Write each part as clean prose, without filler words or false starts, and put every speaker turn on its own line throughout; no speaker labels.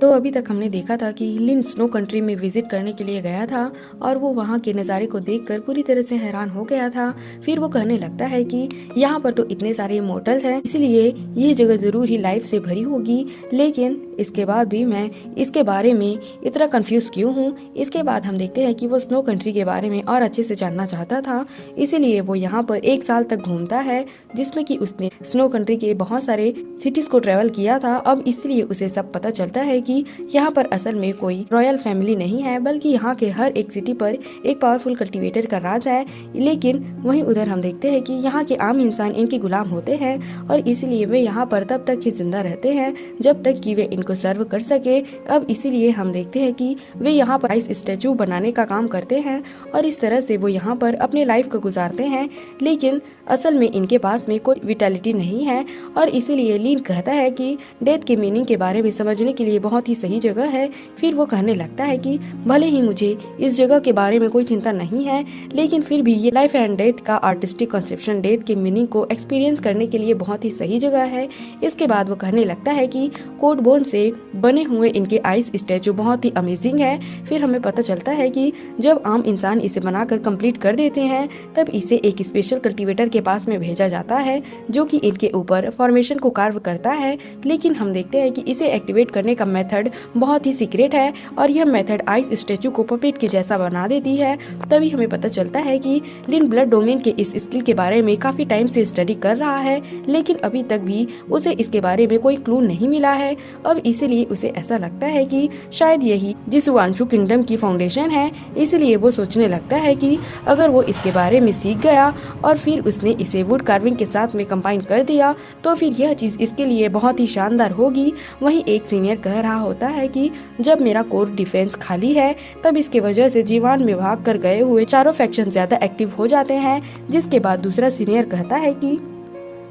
तो अभी तक हमने देखा था कि लिन स्नो कंट्री में विजिट करने के लिए गया था और वो वहाँ के नज़ारे को देखकर पूरी तरह से हैरान हो गया था। फिर वो कहने लगता है कि यहाँ पर तो इतने सारे इमोर्टल्स हैं, इसलिए ये जगह ज़रूर ही लाइफ से भरी होगी, लेकिन इसके बाद भी मैं इसके बारे में इतना कंफ्यूज क्यों हूँ। इसके बाद हम देखते हैं कि वो स्नो कंट्री के बारे में और अच्छे से जानना चाहता था, इसीलिए वो यहाँ पर 1 साल तक घूमता है, जिसमें कि उसने स्नो कंट्री के बहुत सारे सिटीज को ट्रेवल किया था। अब इसलिए उसे सब पता चलता है कि यहाँ पर असल में कोई रॉयल फैमिली नहीं है, बल्कि यहाँ के हर एक सिटी पर एक पावरफुल कल्टीवेटर का राज है। लेकिन वहीं उधर हम देखते हैं कि यहाँ के आम इंसान इनके गुलाम होते हैं और इसलिए वे यहाँ पर तब तक ही जिंदा रहते हैं जब तक कि वे इनको सर्व कर सके। अब इसीलिए हम देखते हैं कि वे यहाँ पर आइस स्टैचू बनाने का काम करते हैं और इस तरह से वो यहाँ पर अपने लाइफ को गुजारते हैं। लेकिन असल में इनके पास में कोई विटैलिटी नहीं है और इसीलिए लिन कहता है कि डेथ के मीनिंग के बारे में समझने के लिए बहुत ही सही जगह है। फिर वो कहने लगता है कि भले ही मुझे इस जगह के बारे में कोई चिंता नहीं है, लेकिन फिर भी ये लाइफ एंड डेथ का आर्टिस्टिक कंसेप्शन डेथ के मीनिंग को एक्सपीरियंस करने के लिए बहुत ही सही जगह है। इसके बाद वो कहने लगता है कि कोड बोन से बने हुए इनके आइस स्टैचू बहुत ही अमेजिंग है। फिर हमें पता चलता है कि जब आम इंसान इसे बनाकर कंप्लीट कर देते हैं तब इसे एक स्पेशल कल्टीवेटर के पास में भेजा जाता है जो कि इनके ऊपर फॉर्मेशन को कार्व करता है। लेकिन हम देखते हैं कि इसे एक्टिवेट करने का मेथड बहुत ही सीक्रेट है और यह मेथड आइस स्टैचू को पपेट के जैसा बना देती है। तभी हमें पता चलता है कि लिन ब्लड डोमेन के इस स्किल के बारे में काफी टाइम से स्टडी कर रहा है, लेकिन अभी तक भी उसे इसके बारे में कोई क्लू नहीं मिला है। अब इसीलिए उसे ऐसा लगता है कि शायद यही जिसुआंशु किंगडम की फाउंडेशन है। इसलिए वो सोचने लगता है कि अगर वो इसके बारे में सीख गया और फिर उसने इसे वुड कार्विंग के साथ में कंबाइन कर दिया तो फिर यह चीज इसके लिए बहुत ही शानदार होगी। वहीं एक सीनियर कह रहा होता है कि जब मेरा कोर डिफेंस खाली है तब इसके वजह से जीवान में भाग कर गए हुए चारों फैक्शन ज्यादा एक्टिव हो जाते हैं। जिसके बाद दूसरा सीनियर कहता है कि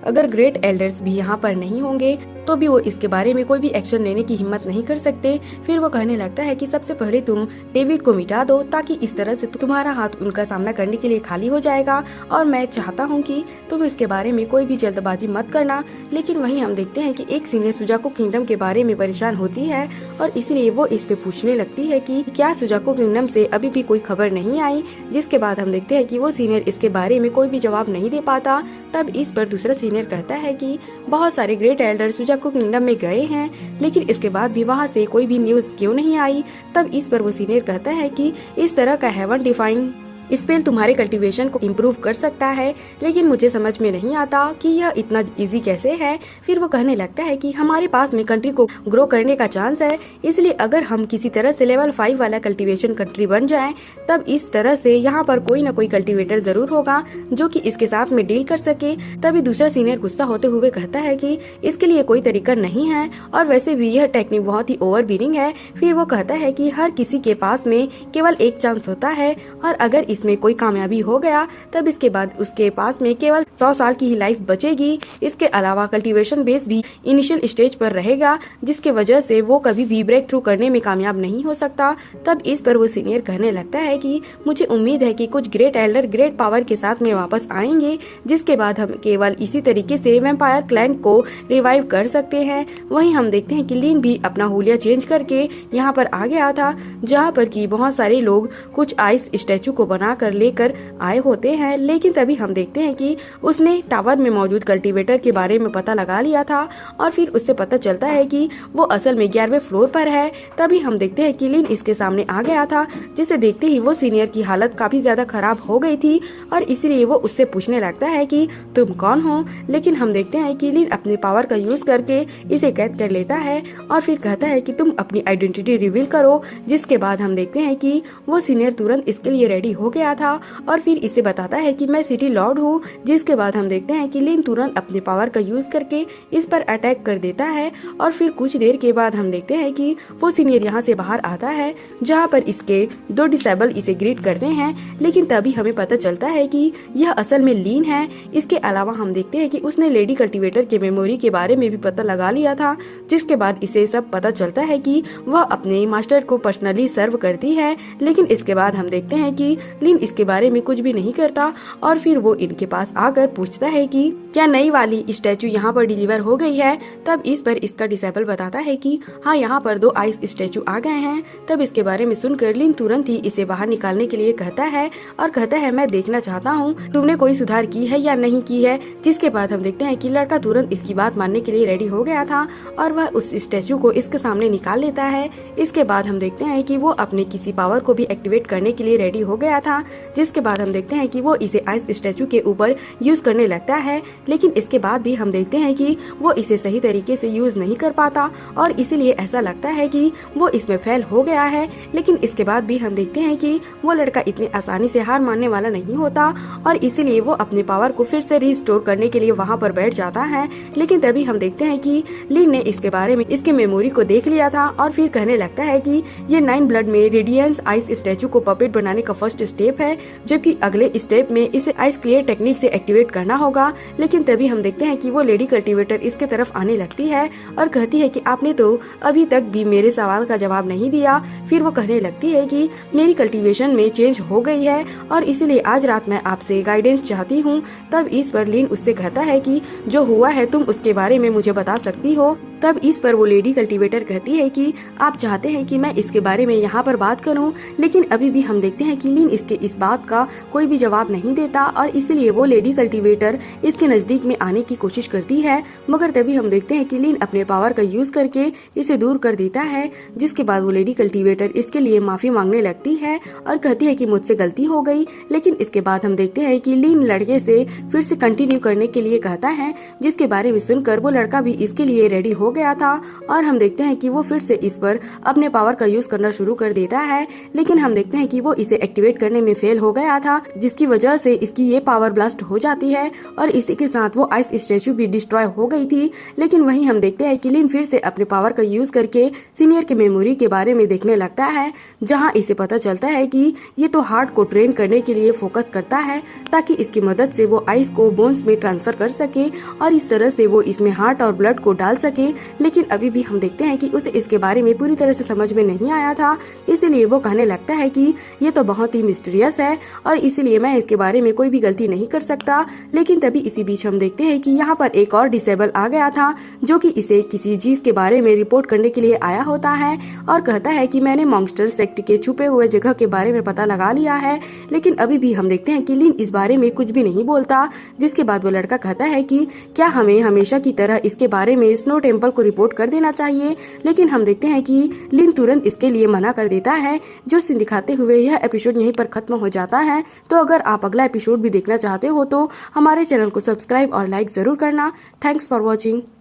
अगर ग्रेट एल्डर्स भी यहाँ पर नहीं होंगे तो भी वो इसके बारे में कोई भी एक्शन लेने की हिम्मत नहीं कर सकते। फिर वो कहने लगता है कि सबसे पहले तुम डेविड को मिटा दो ताकि इस तरह से तुम्हारा हाथ उनका सामना करने के लिए खाली हो जाएगा और मैं चाहता हूँ कि तुम इसके बारे में कोई भी जल्दबाजी मत करना। लेकिन वहीं हम देखते हैं कि एक सीनियर सुजाको किंगडम के बारे में परेशान होती है और इसलिए वो इस पे पूछने लगती है कि क्या सुजाको किंगडम से अभी भी कोई खबर नहीं आई। जिसके बाद हम देखते हैं कि वो सीनियर इसके बारे में कोई भी जवाब नहीं दे पाता। तब इस पर दूसरा सीनियर कहता है कि बहुत सारे ग्रेट एल्डर सुजाको किंगडम में गए हैं, लेकिन इसके बाद भी वहाँ से कोई भी न्यूज क्यों नहीं आई। तब इस पर वो सीनियर कहता है कि इस तरह का हेवन डिफाइन स्पेल तुम्हारे कल्टीवेशन को इम्प्रूव कर सकता है, लेकिन मुझे समझ में नहीं आता कि यह इतना इजी कैसे है। फिर वो कहने लगता है कि हमारे पास में कंट्री को ग्रो करने का चांस है, इसलिए अगर हम किसी तरह से लेवल 5 वाला कल्टीवेशन कंट्री बन जाएं, तब इस तरह से यहाँ पर कोई न कोई कल्टीवेटर जरूर होगा जो कि इसके साथ में डील कर सके। तभी दूसरा सीनियर गुस्सा होते हुए कहता है कि इसके लिए कोई तरीका नहीं है और वैसे भी यह टेक्निक बहुत ही ओवरबीरिंग है। फिर वो कहता है कि हर किसी के पास में केवल एक चांस होता है और अगर इसमें कोई कामयाबी हो गया तब इसके बाद उसके पास में केवल 100 साल की ही लाइफ बचेगी। इसके अलावा कल्टीवेशन बेस भी इनिशियल स्टेज पर रहेगा, जिसके वजह से वो कभी भी ब्रेक थ्रू करने में कामयाब नहीं हो सकता। तब इस पर वो सीनियर कहने लगता है कि मुझे उम्मीद है कि कुछ ग्रेट एल्डर ग्रेट पावर के साथ में वापस आएंगे, जिसके बाद हम केवल इसी तरीके से वैम्पायर क्लैन को रिवाइव कर सकते हैं। वहीं हम देखते हैं कि लिन भी अपना हुलिया चेंज करके यहाँ पर आ गया था, जहाँ पर की बहुत सारे लोग कुछ आइस स्टैचू को बनाकर लेकर आए होते हैं। लेकिन तभी हम देखते हैं कि उसने टावर में मौजूद कल्टीवेटर के बारे में पता लगा लिया था और फिर उससे पता चलता है कि वो असल में 11वें फ्लोर पर है। तभी हम देखते हैं कि लिन इसके सामने आ गया था, जिसे देखते ही वो सीनियर की हालत काफी ज्यादा खराब हो गई थी और इसलिए वो उससे पूछने लगता है कि तुम कौन हो। लेकिन हम देखते हैं कि लिन अपने पावर का यूज करके इसे कैद कर लेता है और फिर कहता है कि तुम अपनी आइडेंटिटी रिवील करो। जिसके बाद हम देखते हैं कि वो सीनियर तुरंत इसके लिए रेडी हो गया था और फिर इसे बताता है कि मैं सिटी लॉर्ड हूँ। जिसके बाद हम देखते हैं कि लिन तुरंत अपने पावर का यूज करके इस पर अटैक कर देता है और फिर कुछ देर के बाद हम देखते हैं कि वो सीनियर यहाँ से बाहर आता है, जहाँ पर इसके 2 डिसेबल इसे ग्रीट करते हैं। लेकिन तभी हमें पता चलता है कि यह असल में लिन है। इसके अलावा हम देखते हैं कि उसने लेडी कल्टीवेटर के मेमोरी के बारे में भी पता लगा लिया था, जिसके बाद इसे सब पता चलता है कि वह अपने मास्टर को पर्सनली सर्व करती है। लेकिन इसके बाद हम देखते हैं कि लिन इसके बारे में कुछ भी नहीं करता और फिर वो इनके पास आकर पूछता है कि क्या नई वाली स्टैचू यहाँ पर डिलीवर हो गई है। तब इस पर इसका डिसेबल बताता है कि हाँ, यहाँ पर 2 आइस स्टैचू आ गए हैं। तब इसके बारे में सुनकर लिन तुरंत ही इसे बाहर निकालने के लिए कहता है और कहता है मैं देखना चाहता हूँ तुमने कोई सुधार की है या नहीं की है। जिसके बाद हम देखते हैं कि लड़का तुरंत इसकी बात मानने के लिए रेडी हो गया था और वह उस स्टैचू को इसके सामने निकाल लेता है। इसके बाद हम देखते हैं कि वो अपने किसी पावर को भी एक्टिवेट करने के लिए रेडी हो गया था। जिसके बाद हम देखते हैं कि वो इसे आइस स्टैचू के ऊपर यूज करने लगता है, लेकिन इसके बाद भी हम देखते हैं कि वो इसे सही तरीके से यूज नहीं कर पाता और इसीलिए ऐसा लगता है कि वो इसमें फेल हो गया है। लेकिन इसके बाद भी हम देखते हैं कि वो लड़का इतनी आसानी से हार मानने वाला नहीं होता और इसीलिए वो अपने पावर को फिर से रिस्टोर करने के लिए वहाँ पर बैठ जाता है। लेकिन तभी हम देखते हैं कि लिन ने इसके बारे में इसके मेमोरी को देख लिया था और फिर कहने लगता है कि ये 9 ब्लड में रेडियंस आइस स्टैचू को पपेट बनाने का फर्स्ट स्टेप है, जबकि अगले स्टेप में इसे आइस क्लियर टेक्निक से एक्टिवेट करना होगा। लेकिन तभी हम देखते हैं कि वो लेडी कल्टीवेटर इसके तरफ आने लगती है और कहती है कि आपने तो अभी तक भी मेरे सवाल का जवाब नहीं दिया। फिर वो कहने लगती है कि मेरी कल्टीवेशन में चेंज हो गई है और इसीलिए आज रात मैं आपसे गाइडेंस चाहती हूँ। तब इस पर लिन उससे कहता है कि जो हुआ है तुम उसके बारे में मुझे बता सकती हो। तब इस पर वो लेडी कल्टीवेटर कहती है कि आप चाहते हैं कि मैं इसके बारे में यहाँ पर बात करूँ, लेकिन अभी भी हम देखते हैं कि लिन इसके इस बात का कोई भी जवाब नहीं देता और इसीलिए वो लेडी कल्टीवेटर इसके नजदीक में आने की कोशिश करती है। मगर तभी हम देखते हैं कि लिन अपने पावर का यूज करके इसे दूर कर देता है। जिसके बाद वो लेडी कल्टीवेटर इसके लिए माफी मांगने लगती है और कहती है कि मुझसे गलती हो गई। लेकिन इसके बाद हम देखते हैं कि लिन लड़के से फिर से कंटिन्यू करने के लिए कहता है, जिसके बारे में सुनकर वो लड़का भी इसके लिए रेडी हो गया था और हम देखते हैं कि वो फिर से इस पर अपने पावर का यूज करना शुरू कर देता है। लेकिन हम देखते हैं कि वो इसे एक्टिवेट करने में फेल हो गया था, जिसकी वजह से इसकी ये पावर ब्लास्ट हो जाती है और इसी के साथ वो आइस स्टैचू भी डिस्ट्रॉय हो गई थी। लेकिन वहीं हम देखते हैं कि लिन फिर से अपने पावर का यूज करके सीनियर के मेमोरी के बारे में देखने लगता है, जहां इसे पता चलता है कि ये तो हार्ट को ट्रेन करने के लिए फोकस करता है ताकि इसकी मदद से वो आइस को बोन्स में ट्रांसफर कर सके और इस तरह से वो इसमें हार्ट और ब्लड को डाल सके। लेकिन अभी भी हम देखते हैं कि उसे इसके बारे में पूरी तरह से समझ में नहीं आया था, इसीलिए वो कहने लगता है कि ये तो बहुत ही मिस्टीरियस है और इसीलिए मैं इसके बारे में कोई भी गलती नहीं कर सकता। लेकिन तभी इसी बीच हम देखते हैं कि यहाँ पर एक और डिसेबल आ गया था, जो कि इसे किसी चीज के बारे में रिपोर्ट करने के लिए आया होता है और कहता है कि मैंने मॉन्स्टर सेक्ट के छुपे हुए जगह के बारे में पता लगा लिया है। लेकिन अभी भी हम देखते हैं कि लिन इस बारे में कुछ भी नहीं बोलता। जिसके बाद वो लड़का कहता है कि क्या हमें हमेशा की तरह इसके बारे में स्नो टेम्पल को रिपोर्ट कर देना चाहिए। लेकिन हम देखते हैं कि लिन तुरंत इसके लिए मना कर देता है, जो सीन दिखाते हुए यह एपिसोड यहीं पर खत्म हो जाता है। तो अगर आप अगला एपिसोड भी देखना चाहते हो तो हमारे चैनल को सब्सक्राइब और लाइक जरूर करना। Thanks for watching.